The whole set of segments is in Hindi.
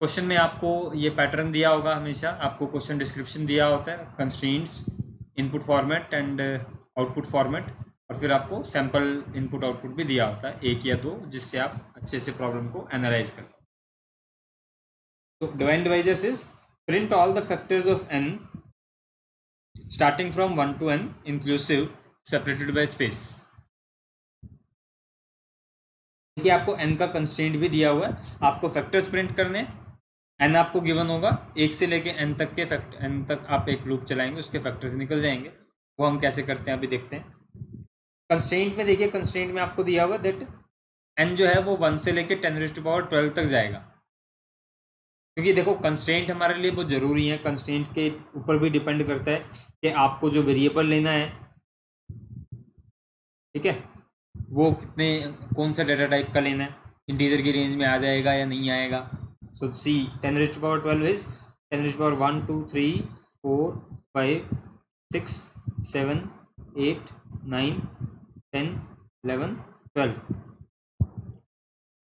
क्वेश्चन में आपको ये पैटर्न दिया होगा, हमेशा आपको क्वेश्चन डिस्क्रिप्शन दिया होता है, constraints, input format and output format, और फिर आपको सैम्पल इनपुट आउटपुट भी दिया होता है, एक या दो, जिससे आप अच्छे से प्रॉब्लम को एनालाइज कर। तो divine divisors is print all the factors of n starting from 1 to n inclusive separated by space. देखिए आपको n का कंस्ट्रेंट भी दिया हुआ है, आपको फैक्टर्स प्रिंट करने, n आपको गिवन होगा, 1 से लेके n तक के n तक आप एक लूप चलाएंगे, उसके फैक्टर्स निकल जाएंगे। वो हम कैसे करते हैं अभी देखते हैं। कंस्ट्रेंट में देखिए, कंस्ट्रेंट में आपको दिया हुआ दैट n जो है वो 1 से लेके 10⁻12 तक जाएगा, क्योंकि देखो कंस्ट्रेंट हमारे लिए बहुत ज़रूरी है। कंस्ट्रेंट के ऊपर भी डिपेंड करता है कि आपको जो वेरिएबल लेना है, ठीक है, वो कितने, कौन सा डेटा टाइप का लेना है, इंटीजर की रेंज में आ जाएगा या नहीं आएगा। सो सी 10⁻12 इज 10⁻1 2 3 4 5 6 7 8 9 10 11 12।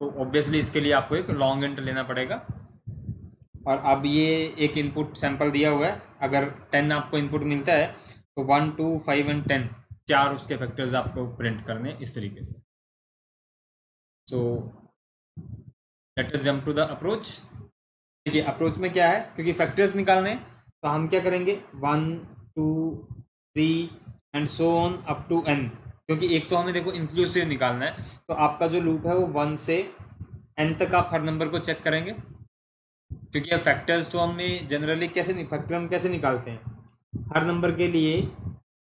तो ऑब्वियसली इसके लिए आपको एक लॉन्ग इंट लेना पड़ेगा। और अब ये एक इनपुट सैंपल दिया हुआ है, अगर 10 आपको इनपुट मिलता है तो 1 2 5 एंड 10 चार उसके फैक्टर्स आपको प्रिंट करने इस तरीके से। So let us jump to the approach. देखिए अप्रोच में क्या है, क्योंकि फैक्टर्स निकालने तो हम क्या करेंगे 1 2 3 and so on up to n, क्योंकि एक तो हमें देखो इंक्लूसिव निकालना है, तो आपका जो लूप है वो 1 से n तक आप हर नंबर को चेक करेंगे, क्योंकि अब फैक्टर्स तो हमें जनरली कैसे फैक्टर हम कैसे निकालते हैं, हर नंबर के लिए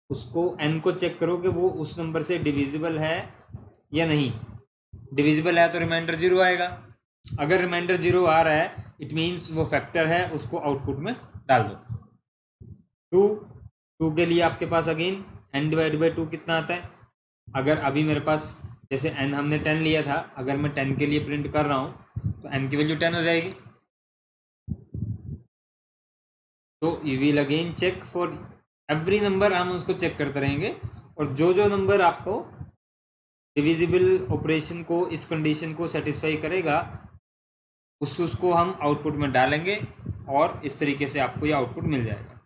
उसको n को चेक करो कि वो उस नंबर से डिविजिबल है या नहीं। डिविजिबल है तो रिमाइंडर 0 आएगा, अगर रिमाइंडर 0 आ रहा है इट मीन्स वो फैक्टर है, उसको आउटपुट में डाल दो। 2 के लिए आपके पास अगेन n डिवाइड बाई 2 कितना आता है, अगर अभी मेरे पास जैसे n हमने 10 लिया था, अगर मैं 10 के लिए प्रिंट कर रहा हूँ तो n की वैल्यू 10 हो जाएगी। तो you will again check for every number, हम उसको चेक करते रहेंगे, और जो नंबर आपको डिविजिबल ऑपरेशन को, इस कंडीशन को सेटिस्फाई करेगा, उसको हम आउटपुट में डालेंगे, और इस तरीके से आपको ये आउटपुट मिल जाएगा,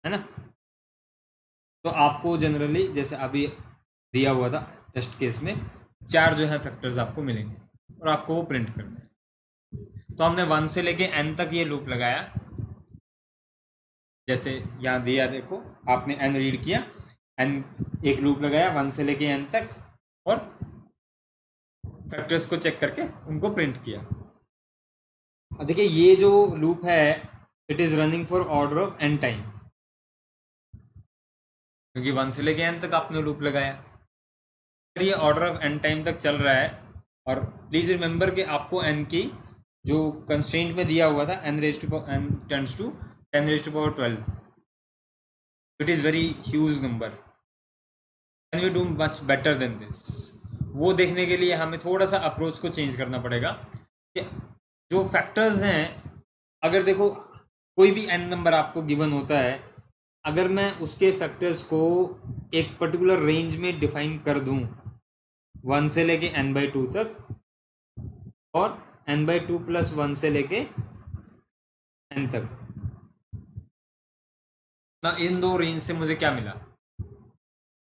है ना। तो आपको जनरली जैसे अभी दिया हुआ था टेस्ट केस में, चार जो है फैक्टर्स आपको मिलेंगे और आपको वो प्रिंट करना है। तो हमने 1 से लेके n तक ये लूप लगाया, जैसे यहाँ दिया, देखो आपने n रीड किया, n एक लूप लगाया 1 से लेके n तक, और फैक्टर्स को चेक करके उनको प्रिंट किया। अब देखिए ये जो लूप है it is running for order of n time, क्योंकि 1 से लेके n तक आपने लूप लगाया, अगर ये ऑर्डर ऑफ n टाइम तक चल रहा है। और प्लीज रिमेंबर कि आपको n की जो कंस्ट्रेंट में दिया हुआ था n tends to 10⁻12, it is very huge number, can we do much better than this. वो देखने के लिए हमें थोड़ा सा अप्रोच को चेंज करना पड़ेगा कि जो फैक्टर्स हैं, अगर देखो कोई भी n नंबर आपको गिवन होता है, अगर मैं उसके फैक्टर्स को एक पर्टिकुलर रेंज में डिफाइन कर दूं 1 से लेके n/2 तक, और n/2 + 1 से लेके n तक, ना इन दो रेंज से मुझे क्या मिला।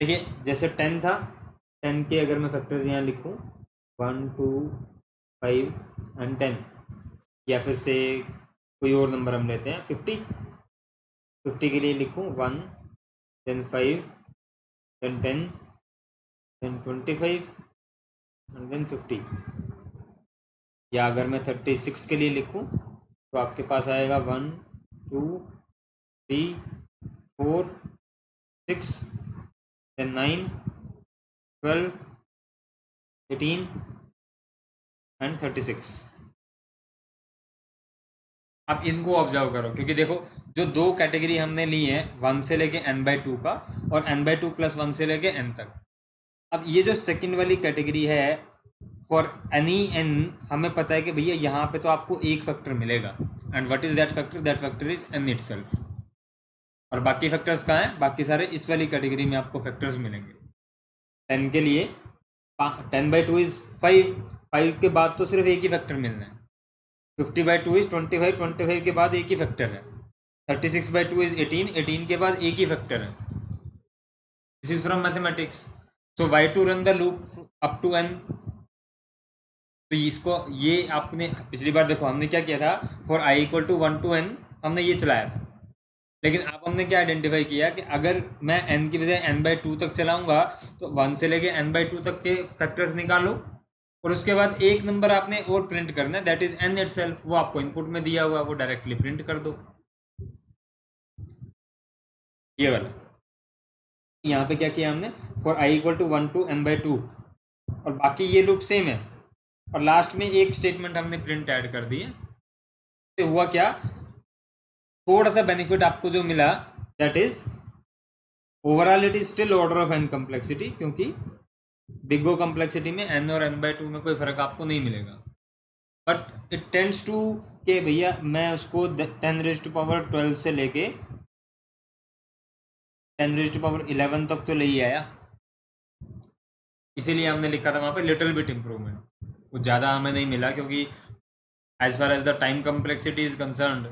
देखिए जैसे 10 था, 10 के अगर मैं फैक्टर्स यहाँ लिखूँ 1 2 5 एंड 10, या फिर से कोई और नंबर हम लेते हैं 50 के लिए लिखूँ 1 then 5 then 10 then 25 and then 50, या अगर मैं 36 के लिए लिखूँ तो आपके पास आएगा 1 2 3 4 6 then 9 12 18 एंड 36। आप इनको ऑब्जर्व करो, क्योंकि देखो जो दो कैटेगरी हमने ली है 1 से लेके n/2 का, और n/2 + 1 से लेके n तक। अब ये जो सेकंड वाली कैटेगरी है फॉर एनी n, हमें पता है कि भैया यहाँ पे तो आपको एक फैक्टर मिलेगा, and what is that factor, that factor is n itself. और बाकी फैक्टर्स कहाँ हैं, बाकी सारे इस वाली कैटेगरी में आपको फैक्टर्स मिलेंगे। 10 के लिए 10/2 इज 5, 5 के बाद तो सिर्फ एक ही फैक्टर मिलना है। 50/2 इज 25, 25 के बाद एक ही फैक्टर है। 36/2 इज 18, 18 के बाद एक ही फैक्टर है। This is from mathematics. So why to run the loop up to n। तो इसको ये आपने पिछली बार देखो हमने क्या किया था, for i equal to 1 to n हमने ये चलाया था। लेकिन अब हमने क्या आइडेंटिफाई किया कि अगर मैं n की बजाय n/2 तक चलाऊंगा तो 1 से लेके n/2 तक के फैक्टर्स निकालो और उसके बाद एक नंबर आपने और प्रिंट करना है, दैट इज n इटसेल्फ। वो आपको इनपुट में दिया हुआ, वो डायरेक्टली प्रिंट कर दो। ये वाला यहाँ पे क्या किया हमने, for i equal to 1 to n/2, और बाकी ये लूप सेम है और लास्ट में एक स्टेटमेंट हमने प्रिंट ऐड कर दी है। तो हुआ क्या, थोड़ा सा बेनिफिट आपको जो मिला, that is overall it is still order of n complexity, क्योंकि बिग ओ कम्प्लेक्सिटी में n और n/2 में कोई फर्क आपको नहीं मिलेगा। बट इट टेंड्स टू के भैया मैं उसको 10⁻12 से लेके 10⁻11 तक तो ले ही आया, इसीलिए हमने लिखा था वहाँ पे लिटिल बिट इम्प्रूवमेंट। कुछ ज़्यादा हमें नहीं मिला, क्योंकि as far as the time complexity is concerned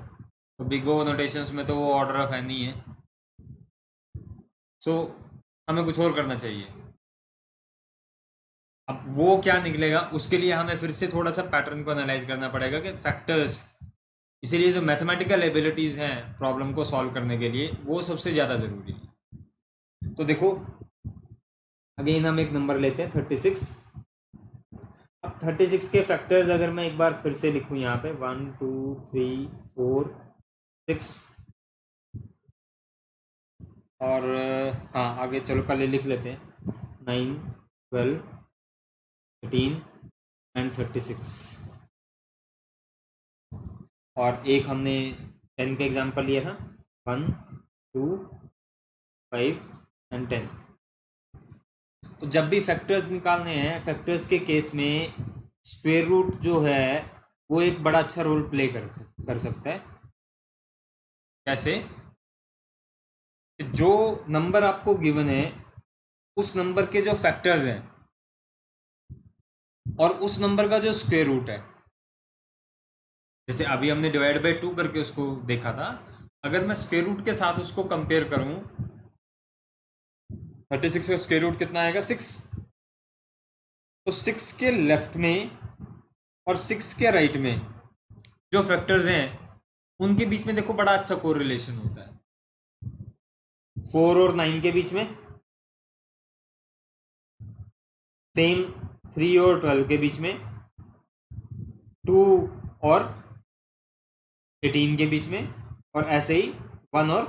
तो बिग ओ नोटेशंस में तो वो ऑर्डर ऑफ n ही है। सो हमें कुछ और करना चाहिए। अब वो क्या निकलेगा उसके लिए हमें फिर से थोड़ा सा पैटर्न को एनालाइज करना पड़ेगा कि फैक्टर्स, इसीलिए जो मैथमेटिकल एबिलिटीज़ हैं प्रॉब्लम को सॉल्व करने के लिए वो सबसे ज़्यादा ज़रूरी है। तो देखो अगेन हम एक नंबर लेते हैं 36। अब 36 के फैक्टर्स अगर मैं एक बार फिर से लिखूं यहाँ पे 1 2 3 4 6, और हाँ आगे चलो पहले लिख लेते हैं 9 12 18 एंड 36। और एक हमने 10 का एग्जांपल लिया था 1 2 5 एंड 10। तो जब भी फैक्टर्स निकालने हैं, फैक्टर्स के केस में स्क्वायर रूट जो है वो एक बड़ा अच्छा रोल प्ले कर सकता है। कैसे, जो नंबर आपको गिवन है उस नंबर के जो फैक्टर्स हैं और उस नंबर का जो स्क्वायर रूट है, जैसे अभी हमने डिवाइड बाय 2 करके उसको देखा था, अगर मैं स्क्वायर रूट के साथ उसको कंपेयर करूं 36 का स्क्वायर रूट कितना आएगा 6। तो 6 के लेफ्ट में और 6 के राइट में जो फैक्टर्स हैं उनके बीच में देखो बड़ा अच्छा कोरिलेशन होता है। 4 और 9 के बीच में, सेम 3 और 12 के बीच में, 2 और 18 के बीच में, और ऐसे ही 1 और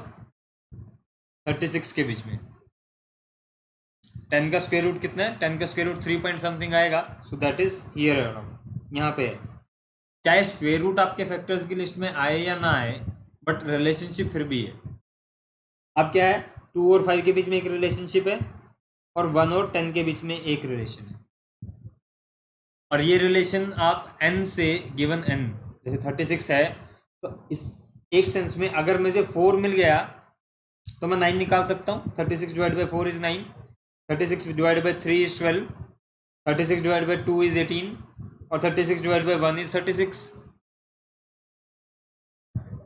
36 के बीच में। 10 का स्क्वायर रूट कितना है, 10 का स्क्वायर रूट 3 पॉइंट समथिंग आएगा, सो दैट इज हियर यहाँ पे है। चाहे स्क्वायर रूट आपके फैक्टर्स की लिस्ट में आए या ना आए, बट रिलेशनशिप फिर भी है। अब क्या है, 2 और 5 के बीच में एक रिलेशनशिप है और 1 और 10 के बीच में एक रिलेशन है, और ये रिलेशन आप n से गिवन n, जैसे 36 है तो इस एक सेंस में अगर मुझे 4 मिल गया तो मैं 9 निकाल सकता हूँ। 36 divide by 4 is 9, 36 divide by 3 is 12, 36 divide by 2 is 18, और 36 divide by 1 is 36।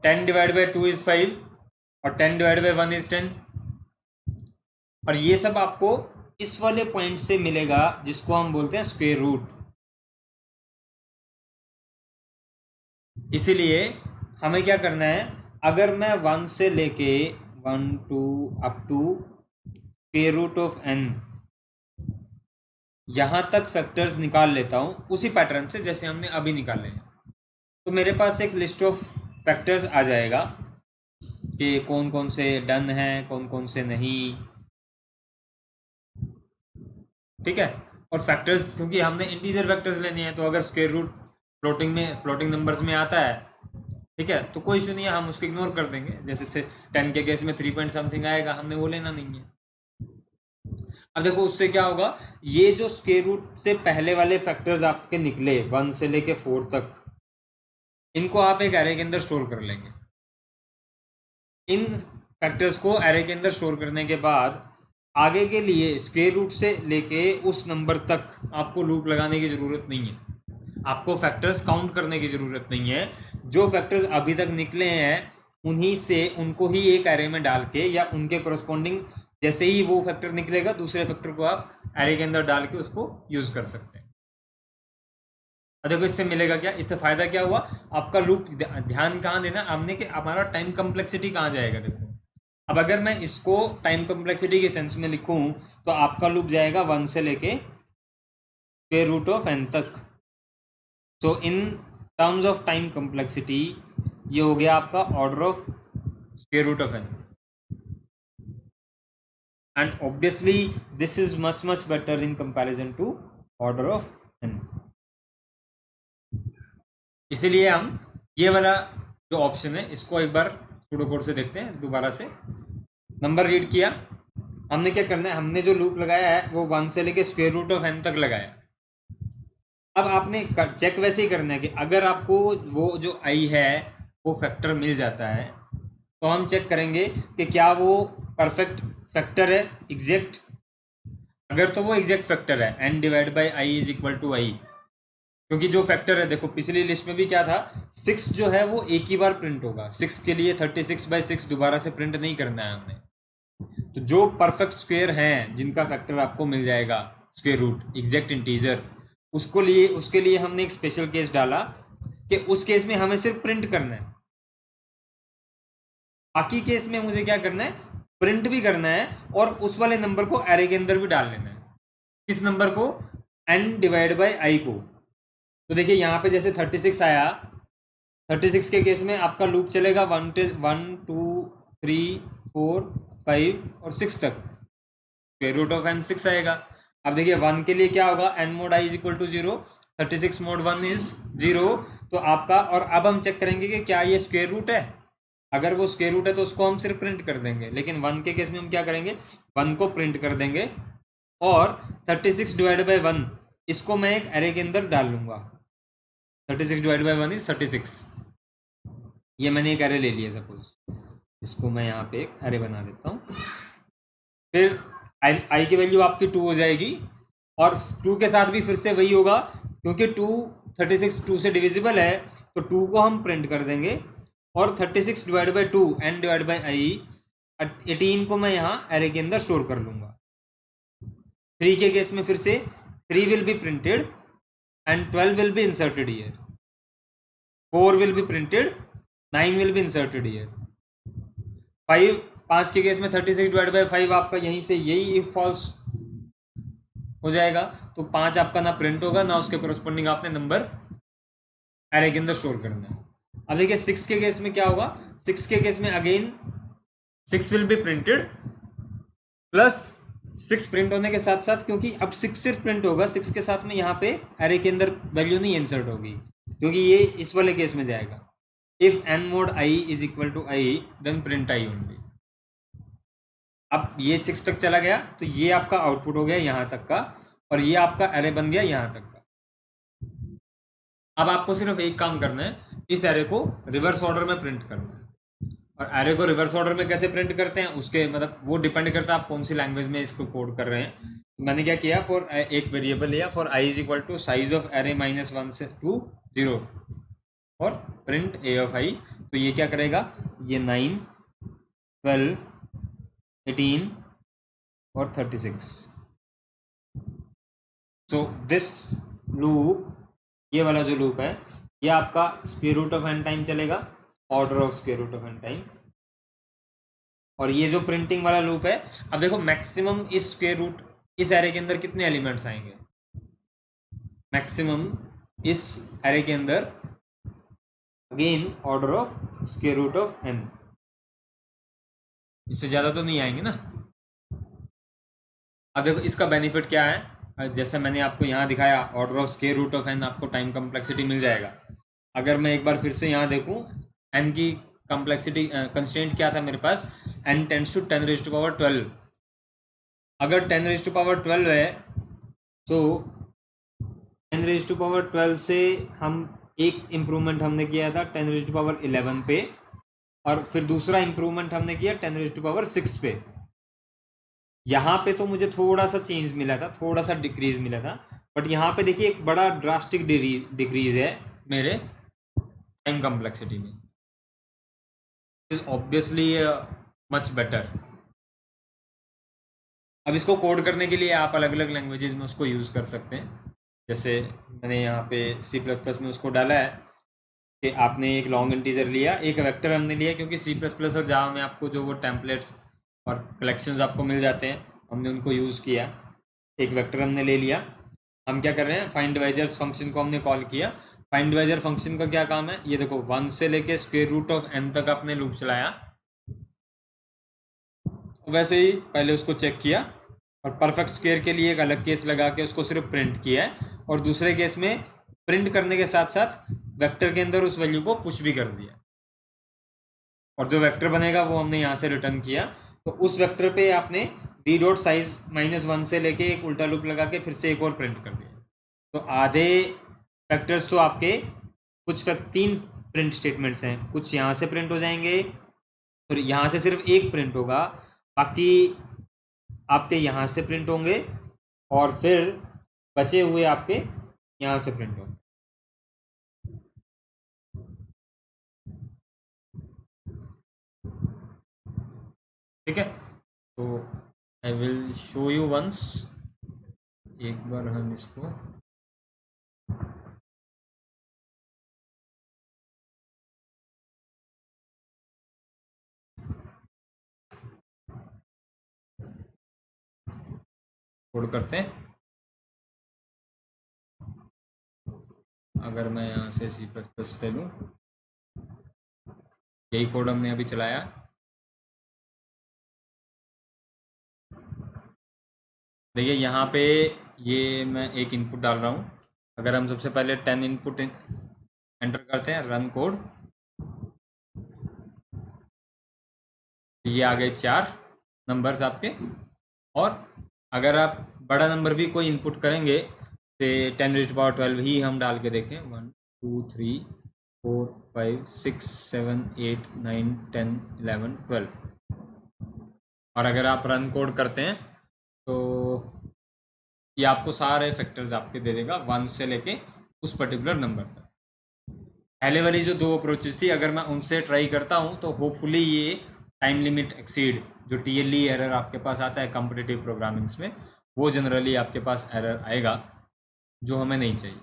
10 divide by 2 is 5 और 10 डिवाइड बाई 1 इज 10। और ये सब आपको इस वाले पॉइंट से मिलेगा जिसको हम बोलते हैं स्क्वायर रूट। इसीलिए हमें क्या करना है, अगर मैं 1 से लेके 1 2 up to square root of n यहाँ तक फैक्टर्स निकाल लेता हूँ उसी पैटर्न से जैसे हमने अभी निकाले हैं, तो मेरे पास एक लिस्ट ऑफ फैक्टर्स आ जाएगा कि कौन कौन से डन हैं, कौन कौन से नहीं। ठीक है, और फैक्टर्स क्योंकि हमने इंटीजर फैक्टर्स लेने हैं, तो अगर स्क्वायर रूट फ्लोटिंग नंबर्स में आता है, ठीक है, तो कोई इशू नहीं है, हम उसको इग्नोर कर देंगे। जैसे 10 के केस में 3 पॉइंट समथिंग आएगा, हमने वो लेना नहीं है। अब देखो उससे क्या होगा, ये जो स्क्वायर रूट से पहले वाले फैक्टर्स आपके निकले 1 से लेके 4 तक, इनको आप एक एरे के अंदर स्टोर कर लेंगे। इन फैक्टर्स को एरे के अंदर स्टोर करने के बाद आगे के लिए स्क्वायर रूट से लेके उस नंबर तक आपको लूप लगाने की ज़रूरत नहीं है। आपको फैक्टर्स काउंट करने की ज़रूरत नहीं है, जो फैक्टर्स अभी तक निकले हैं उन्हीं से उनको ही एक एरे में डाल के या उनके कोरस्पॉन्डिंग जैसे ही वो फैक्टर निकलेगा दूसरे फैक्टर को आप एरे के अंदर डाल के उसको यूज कर सकते हैं। और देखो इससे मिलेगा क्या, इससे फायदा क्या हुआ, आपका लूप ध्यान कहाँ देना आपने कि हमारा टाइम कम्प्लेक्सिटी कहाँ जाएगा। देखो अब अगर मैं इसको टाइम कम्प्लेक्सिटी के सेंस में लिखूं तो आपका लूप जाएगा 1 से लेके स्क्वायर रूट ऑफ n तक। तो in terms of time complexity ये हो गया आपका order of square root of n, and obviously this is much better in comparison to order of n। इसीलिए हम ये वाला जो ऑप्शन है इसको एक बार सूडो कोड से देखते हैं दोबारा से। नंबर रीड किया, हमने क्या करना है, हमने जो लूप लगाया है वो 1 से लेके स्क्वायर रूट ऑफ n तक लगाया। अब आपने चेक वैसे ही करना है कि अगर आपको वो जो i है वो फैक्टर मिल जाता है तो हम चेक करेंगे कि क्या वो परफेक्ट फैक्टर है, एग्जैक्ट। अगर तो वो एग्जैक्ट फैक्टर है n divide by i is equal to i, क्योंकि जो फैक्टर है देखो पिछली लिस्ट में भी क्या था, 6 जो है वो एक ही बार प्रिंट होगा, 6 के लिए 36/6 दोबारा से प्रिंट नहीं करना है हमने। तो जो परफेक्ट स्क्वायर हैं जिनका फैक्टर आपको मिल जाएगा स्क्वायर रूट एग्जैक्ट इंटीजर, उसके लिए हमने एक स्पेशल केस डाला कि उस केस में हमें सिर्फ प्रिंट करना है, बाकी केस में मुझे क्या करना है, प्रिंट भी करना है और उस वाले नंबर को एरे के अंदर भी डाल लेना है। किस नंबर को, n डिवाइड बाई i को। तो देखिए यहाँ पे जैसे 36 आया, 36 के केस में आपका लूप चलेगा 1 2 3 4 5 और 6 तक, स्क्वायर रूट ऑफ n 6 आएगा। अब देखिए 1 के लिए क्या होगा, n mod i is equal to 0, 36 mod 1 is 0। तो आपका, और अब हम चेक करेंगे कि क्या ये स्क्वायर रूट है, अगर वो स्क्वायर रूट है तो उसको हम सिर्फ प्रिंट कर देंगे, लेकिन 1 के केस में हम क्या करेंगे, 1 को प्रिंट कर देंगे और 36 डिवाइड बाई 1 इसको मैं एक एरे के अंदर डाल लूंगा। 36 डिवाइड बाई 1 इज 36, ये मैंने एक एरे ले लिया सपोज, इसको मैं यहाँ पे एक एरे बना देता हूँ। फिर आई की वैल्यू आपकी 2 हो जाएगी और 2 के साथ भी फिर से वही होगा, क्योंकि 36 2 से डिविजिबल है तो 2 को हम प्रिंट कर देंगे और 36 divide by 2 n divide by I 18 को मैं यहाँ एरे के अंदर स्टोर कर लूँगा। 3 के केस में फिर से 3 will be printed and 12 will be inserted here, 4 will be printed, 9 will be inserted here. 5 के केस में 36 डिवाइड बाई 5 आपका यहीं से यही फॉल्स हो जाएगा, तो 5 आपका ना प्रिंट होगा ना उसके कोरस्पॉन्डिंग आपने नंबर एरे के अंदर स्टोर करना है। अब देखिए 6 के केस में क्या होगा, 6 के केस में again 6 will be printed plus 6 print होने के साथ साथ, क्योंकि अब 6 सिर्फ प्रिंट होगा, 6 के साथ में यहाँ पे एरे के अंदर वैल्यू नहीं इंसर्ट होगी, क्योंकि ये इस वाले केस में जाएगा। If n mod i is equal to i then print i only. अब ये 6 तक चला गया तो ये आपका आउटपुट हो गया यहाँ तक का, और ये आपका एरे बन गया यहाँ तक का। अब आपको सिर्फ एक काम करना है, इस एरे को रिवर्स ऑर्डर में प्रिंट करना है। और एरे को रिवर्स ऑर्डर में कैसे प्रिंट करते हैं उसके मतलब वो डिपेंड करता है आप कौन सी लैंग्वेज में इसको कोड कर रहे हैं। तो मैंने क्या किया, फॉर एक वेरिएबल लिया, for i is equal to size of array -1 से 2 0 और प्रिंट a ऑफ i। तो ये क्या करेगा, ये 9 12 18 और 36। सो दिस लूप, ये वाला जो लूप है ये आपका square root of n time चलेगा, order of square root of n time. और ये जो प्रिंटिंग वाला लूप है, अब देखो मैक्सिमम इस स्क्वायर रूट इस एरे के अंदर कितने एलिमेंट्स आएंगे, मैक्सिमम इस एरे के अंदर again order of square root of n, इससे ज्यादा तो नहीं आएंगे ना। अब देखो इसका बेनिफिट क्या है, जैसे मैंने आपको यहाँ दिखाया order of square root of n आपको टाइम कम्प्लेक्सिटी मिल जाएगा। अगर मैं एक बार फिर से यहाँ देखूँ n की कम्प्लेक्सिटी कंस्टेंट क्या था मेरे पास, n tends to 10 raise to power 12। अगर 10 रेज़ टू पावर 12 है तो 10 रेज़ टू पावर 12 से हम एक इम्प्रूवमेंट हमने किया था 10 रेज़ टू पावर 11 पे, और फिर दूसरा इम्प्रूवमेंट हमने किया 10 रेज़ टू पावर 6 पे। यहाँ पे तो मुझे थोड़ा सा चेंज मिला था, थोड़ा सा डिक्रीज मिला था, बट यहाँ पे देखिए एक बड़ा ड्रास्टिक डिक्रीज है मेरे टाइम कम्प्लेक्सिटी में, इज ऑब्वियसली मच बेटर। अब इसको कोड करने के लिए आप अलग अलग लैंग्वेजेस में उसको यूज़ कर सकते हैं। जैसे मैंने यहाँ पे सी प्लस प्लस में उसको डाला है कि आपने एक लॉन्ग इंटीजर लिया, एक वेक्टर हमने लिया, क्योंकि सी प्लस प्लस और जावा में आपको जो वो टेम्पलेट्स और कलेक्शंस आपको मिल जाते हैं, हमने उनको यूज़ किया। एक वेक्टर हमने ले लिया। हम क्या कर रहे हैं, फाइंड डिवाइजर्स फंक्शन को हमने कॉल किया। फाइंड डिवाइजर फंक्शन का क्या काम है, ये देखो 1 से लेके स्क्वायर रूट ऑफ n तक आपने लूप चलाया। वैसे ही पहले उसको चेक किया और परफेक्ट स्क्वायर के लिए एक अलग केस लगा के उसको सिर्फ प्रिंट किया है, और दूसरे केस में प्रिंट करने के साथ साथ वेक्टर के अंदर उस वैल्यू को पुश भी कर दिया, और जो वेक्टर बनेगा वो हमने यहाँ से रिटर्न किया। तो उस वेक्टर पे आपने d डॉट साइज -1 से लेके एक उल्टा लूप लगा के फिर से एक और प्रिंट कर दिया। तो आधे वेक्टर्स तो आपके कुछ 3 प्रिंट स्टेटमेंट्स हैं, कुछ यहाँ से प्रिंट हो जाएंगे, फिर यहाँ से सिर्फ एक प्रिंट होगा, बाकी आपके यहाँ से प्रिंट होंगे, और फिर बचे हुए आपके यहाँ से प्रिंट होंगे। ठीक है, तो I will show you once, एक बार हम इसको कोड करते हैं। अगर मैं यहाँ से सी प्लस प्लस ले लूँ, यही कोड हमने अभी चलाया। देखिए यहाँ पे ये मैं एक इनपुट डाल रहा हूँ। अगर हम सबसे पहले 10 इनपुट एंटर करते हैं, रन कोड, ये आ गए 4 नंबर्स आपके। और अगर आप बड़ा नंबर भी कोई इनपुट करेंगे, से 10⁻12 ही हम डाल के देखें, 1 2 3 4 5 6 7 8 9 10 11 12, और अगर आप रन कोड करते हैं तो ये आपको सारे फैक्टर्स आपके दे देगा 1 से लेके उस पर्टिकुलर नंबर तक। पहले वाली जो 2 अप्रोचेस थी, अगर मैं उनसे ट्राई करता हूँ तो होपफुली ये टाइम लिमिट एक्सीड, जो TLE एरर आपके पास आता है कॉम्पिटिटिव प्रोग्रामिंग्स में, वो जनरली आपके पास एरर आएगा, जो हमें नहीं चाहिए।